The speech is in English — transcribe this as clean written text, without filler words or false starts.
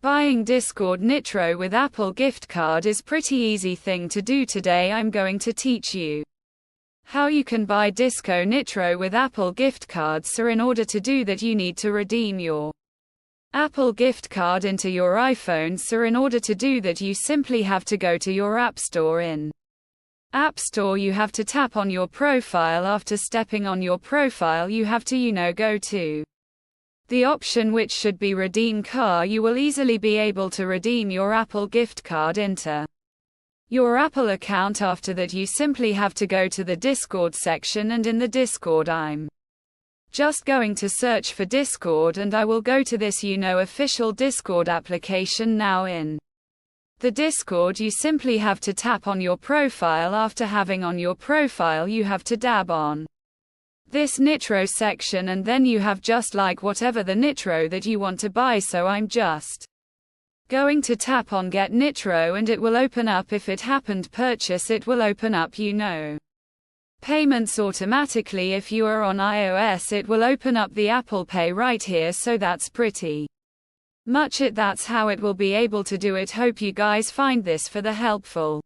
Buying Discord Nitro with Apple gift card is pretty easy thing to do. Today I'm going to teach you how you can buy Disco Nitro with Apple gift cards. So in order to do that you need to redeem your Apple gift card into your iPhone. So in order to do that you simply have to go to your App Store. In App Store you have to tap on your profile. After stepping on your profile you have to go to the option which should be redeem car. You will easily be able to redeem your Apple gift card into your Apple account. After that you simply have to go to the Discord section, and in the Discord I'm just going to search for Discord, and I will go to this official Discord application. Now in the Discord you simply have to tap on your profile. After having on your profile you have to dab on this Nitro section, and then you have just like whatever the Nitro that you want to buy. So I'm just going to tap on Get Nitro, and it will open up. If it happened purchase, it will open up payments automatically. If you are on iOS, it will open up the Apple Pay right here. So that's pretty much it. That's how it will be able to do it. Hope you guys find this for the helpful.